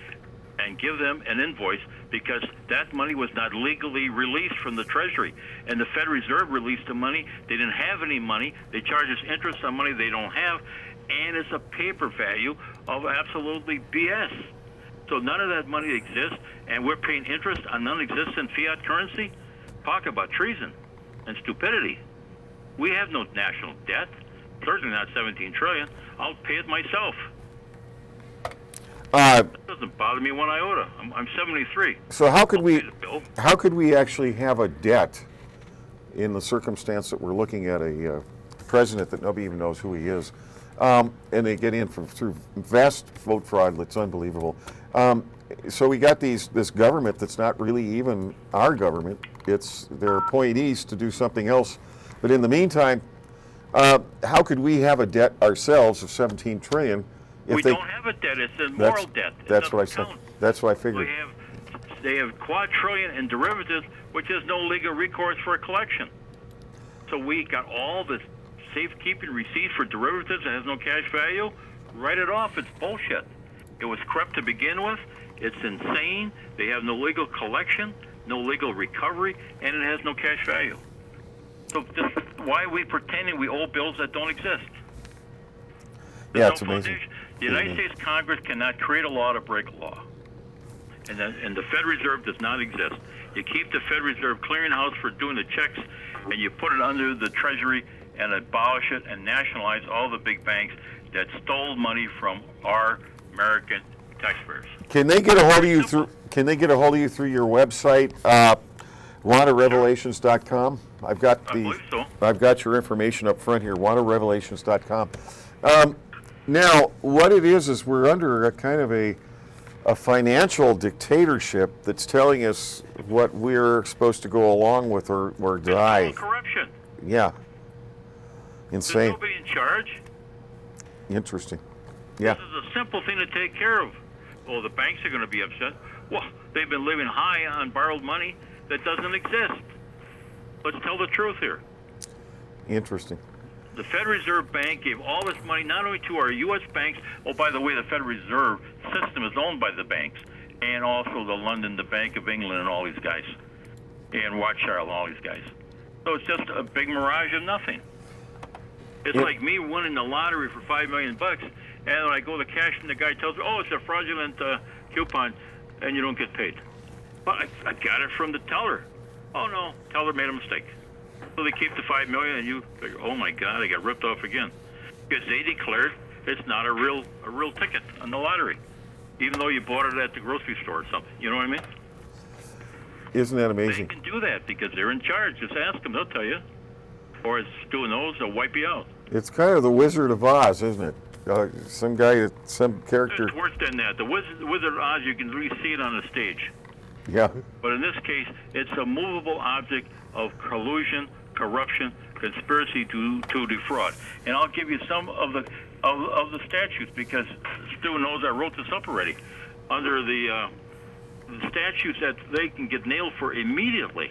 and give them an invoice, because that money was not legally released from the Treasury. And the Federal Reserve released the money. They didn't have any money. They charge us interest on money they don't have, and it's a paper value of absolutely BS. So none of that money exists, and we're paying interest on non-existent fiat currency? Talk about treason and stupidity. We have no national debt, certainly not $17 trillion. I'll pay it myself. That doesn't bother me one iota. I'm 73. so how could I'll we pay the bill. actually have a debt in the circumstance that we're looking at a president that nobody even knows who he is, and they get in through vast vote fraud that's unbelievable. So we got this government that's not really even our government. It's their appointees to do something else. But in the meantime, how could we have a debt ourselves of $17 trillion? If We don't have a debt. It's a moral debt. It That's what I doesn't said. count. That's what I figured. They have quadrillion in derivatives, which is no legal recourse for a collection. So we got all this safekeeping receipts for derivatives that has no cash value. Write it off. It's bullshit. It was corrupt to begin with. It's insane. They have no legal collection, no legal recovery, and it has no cash value. So just why are we pretending we owe bills that don't exist? Yeah, There's it's no amazing. foundation. The United States Congress cannot create a law to break a law. And the Federal Reserve does not exist. You keep the Federal Reserve clearinghouse for doing the checks, and you put it under the Treasury and abolish it and nationalize all the big banks that stole money from our American taxpayers. Can they get a hold of you through? Can they get a hold of you through your website, Wanta-Revelations.com? I believe so. I've got your information up front here, Wanta-Revelations.com. Now, what it is we're under a kind of a financial dictatorship that's telling us what we're supposed to go along with or die. It's all corruption. Yeah. There's Insane. nobody in charge. Interesting. Yeah. This is a simple thing to take care of. Oh, the banks are going to be upset. Well, they've been living high on borrowed money that doesn't exist. Let's tell the truth here. Interesting. The Federal Reserve Bank gave all this money not only to our U.S. banks. Oh, by the way, the Federal Reserve system is owned by the banks, and also the Bank of England, and all these guys, and Rothschild, and all these guys. So it's just a big mirage of nothing. It's like me winning the lottery for $5 million, and when I go to cash, and the guy tells me, "Oh, it's a fraudulent coupon, and you don't get paid." But I got it from the teller. Oh no, teller made a mistake. So they keep the $5 million, and you figure, "Oh my God, I got ripped off again," because they declared it's not a real ticket on the lottery, even though you bought it at the grocery store or something. You know what I mean? Isn't that amazing? They can do that because they're in charge. Just ask them; they'll tell you. Or as Stu knows, they'll wipe you out. It's kind of the Wizard of Oz, isn't it? Some guy, some character. It's worse than that. The Wizard of Oz, you can really see it on the stage. Yeah. But in this case, it's a movable object of collusion, corruption, conspiracy to defraud. And I'll give you some of the statutes because Stu knows I wrote this up already. Under the statutes that they can get nailed for immediately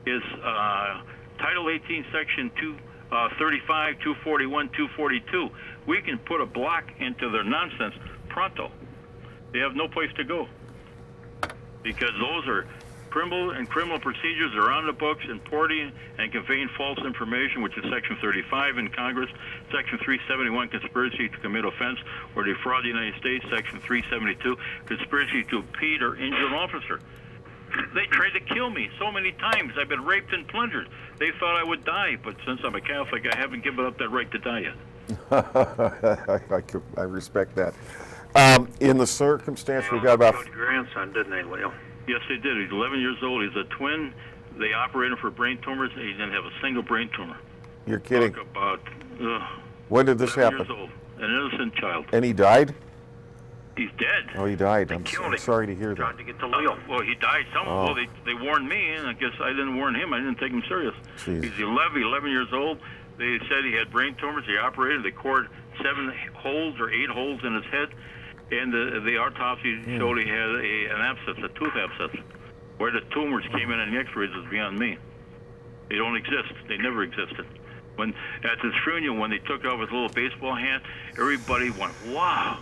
is Title 18, Section 235, 241, 242. We can put a block into their nonsense pronto. They have no place to go because those are criminal procedures are on the books, importing and conveying false information, which is Section 35 in Congress, Section 371, conspiracy to commit offense or defraud the United States, Section 372, conspiracy to impede or injure an officer. They tried to kill me so many times. I've been raped and plundered. They thought I would die, but since I'm a Catholic, I haven't given up that right to die yet. I respect that. In the circumstance, we've got about... Good grandson, didn't they, Leo? Yes, they did. He's 11 years old. He's a twin. They operated him for brain tumors. He didn't have a single brain tumor. You're kidding. Talk about... when did this happen? 11 years old. An innocent child. And he died? He's dead. Oh, he died. I'm killed him. sorry to hear Tried that. to get to Leo. Well, he died. Well, they warned me, and I guess I didn't warn him. I didn't take him serious. Jeez. He's 11 years old. They said he had brain tumors. They operated. They cored 7 holes or 8 holes in his head, and the autopsy showed he had an abscess, a tooth abscess. Where the tumors came in the X-rays is beyond me. They don't exist. They never existed. When at this funeral, when they took off his little baseball hand, everybody went, "Wow!"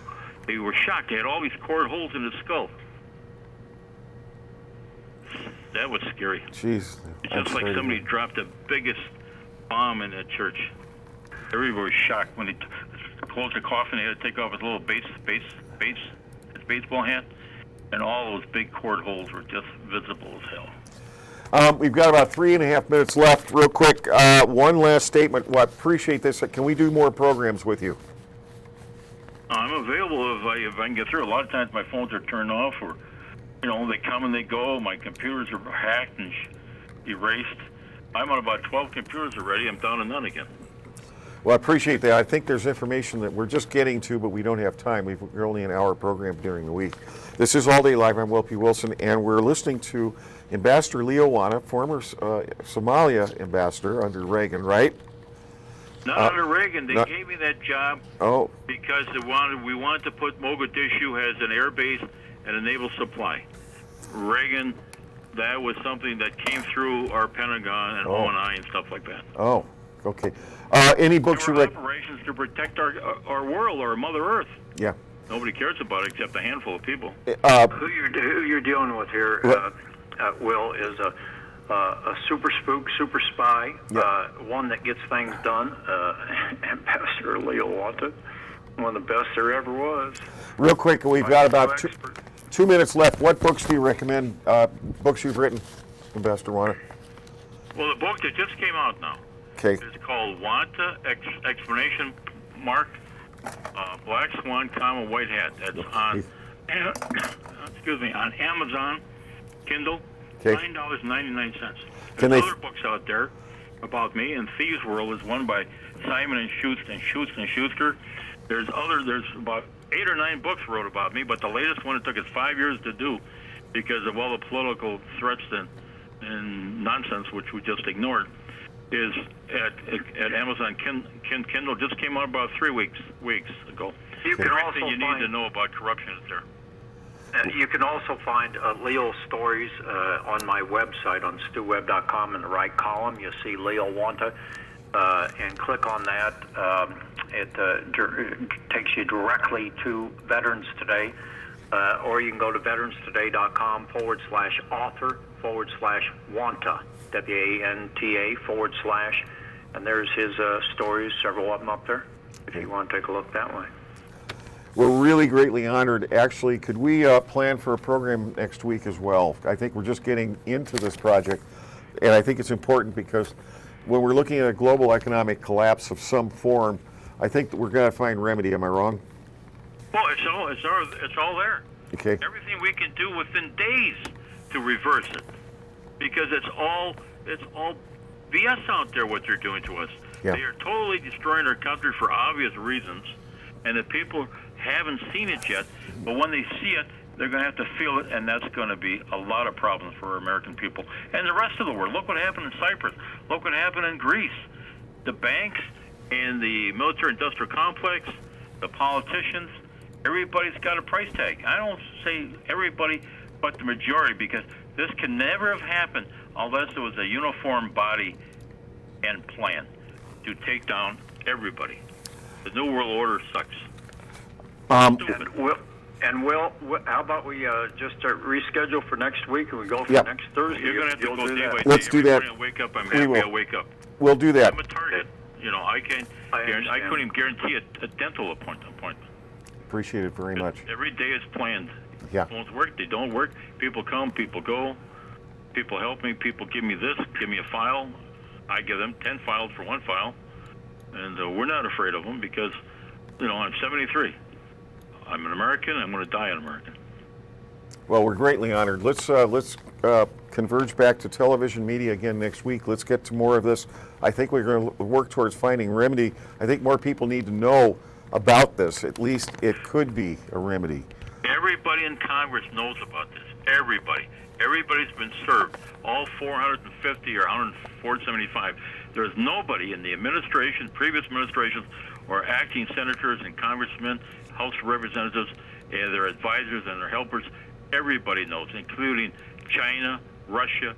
They were shocked. They had all these cored holes in his skull. That was scary. Jeez. It's just like somebody dropped the biggest bomb in that church. Everybody was shocked when they closed the coffin. They had to take off his little his baseball hand, and all those big cord holes were just visible as hell. We've got about 3.5 minutes left. Real quick, one last statement. Well, I appreciate this. Can we do more programs with you? I'm available if I can get through. A lot of times my phones are turned off, or they come and they go. My computers are hacked and erased. I'm on about 12 computers already. I'm down to none again. Well, I appreciate that. I think there's information that we're just getting to, but we don't have time. We're only an hour program during the week. This is All Day Live. I'm Will P. Wilson, and we're listening to Ambassador Leo-Wanta, former Somalia ambassador under Reagan, right? Not under Reagan. They gave me that job because we wanted to put Mogadishu as an air base and a naval supply. Reagan, that was something that came through our Pentagon and ONI and stuff like that. Oh, okay. Any books you read? Operations to protect our world, our Mother Earth. Yeah. Nobody cares about it except a handful of people. Who you're dealing with here, Will, is a super spook, super spy, one that gets things done. Ambassador Leo-Wanta, one of the best there ever was. Real quick, we've got about 2 minutes left. What books do you recommend? Books you've written, Ambassador Wanta? Well, the book that just came out now. Okay. It's called Wanta! Exclamation mark Black Swan, White Hat. That's on on Amazon, Kindle. $9.99. There's other books out there about me, and Thieves World is one by Simon and Schuster. There's about 8 or 9 books wrote about me, but the latest one, it took us 5 years to do because of all the political threats and nonsense, which we just ignored, is at Amazon Kindle. Just came out about 3 weeks ago. Everything you need to know about corruption is there. You can also find Leo's stories on my website on Stew-Webb.com in the right column. You'll see Leo-Wanta, and click on that. It takes you directly to Veterans Today, or you can go to veteranstoday.com/author /Wanta, WANTA /, and there's his stories, several of them up there, if you want to take a look that way. We're really greatly honored. Actually, could we plan for a program next week as well? I think we're just getting into this project, and I think it's important because when we're looking at a global economic collapse of some form, I think that we're going to find remedy. Am I wrong? Well, it's all there. Okay. Everything we can do within days to reverse it, because it's all BS out there what they're doing to us. Yeah. They are totally destroying our country for obvious reasons, and the people haven't seen it yet. But when they see it, they're going to have to feel it, and that's going to be a lot of problems for American people and the rest of the world. Look what happened in Cyprus. Look what happened in Greece. The banks and the military-industrial complex, the politicians, everybody's got a price tag. I don't say everybody, but the majority, because this can never have happened unless there was a uniform body and plan to take down everybody. The New World Order sucks. And Will, how about we just reschedule for next week, and we go for Yep. next Thursday? You're going to have to go day by day. Let's do that. Every morning I wake up, I'm We happy will. I wake up. We'll do that. I'm a target. You know, I couldn't even guarantee a dental appointment. Appreciate it very much. Every day is planned. Yeah. Phones work, they don't work. People come, people go. People help me. People give me this, give me a file. I give them 10 files for one file. And we're not afraid of them because, you know, I'm 73. I'm an American. I'm going to die an American. Well, we're greatly honored. Let's converge back to television media again next week. Let's get to more of this. I think we're going to work towards finding remedy. I think more people need to know about this. At least it could be a remedy. Everybody in Congress knows about this. Everybody. Everybody's been served. All 450 or 475. There's nobody in the administration, previous administrations, or acting senators and congressmen, House of Representatives, and their advisors and their helpers. Everybody knows, including China, Russia,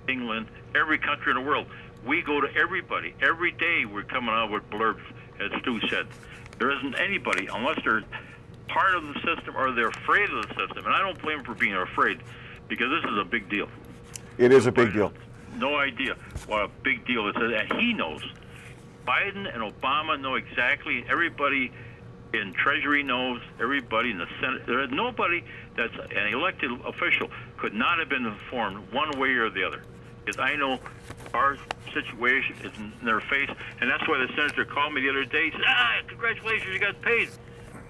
England, every country in the world. We go to everybody. Every day we're coming out with blurbs, as Stu said. There isn't anybody, unless they're part of the system or they're afraid of the system. And I don't blame them for being afraid, because this is a big deal. It is a big deal. No idea what a big deal this is. And he knows. Biden and Obama know exactly. Everybody in Treasury knows. Everybody in the Senate. There is nobody that's an elected official could not have been informed one way or the other. Because I know our situation is in their face. And that's why the senator called me the other day. He said, congratulations, you got paid.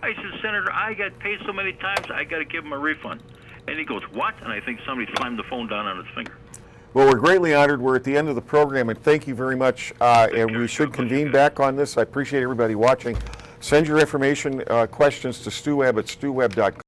I said, Senator, I got paid so many times, I got to give him a refund. And he goes, what? And I think somebody slammed the phone down on his finger. Well, we're greatly honored. We're at the end of the program, and thank you very much. And we should convene back on this. I appreciate everybody watching. Send your information, questions to Stew-Webb at stewwebb.com.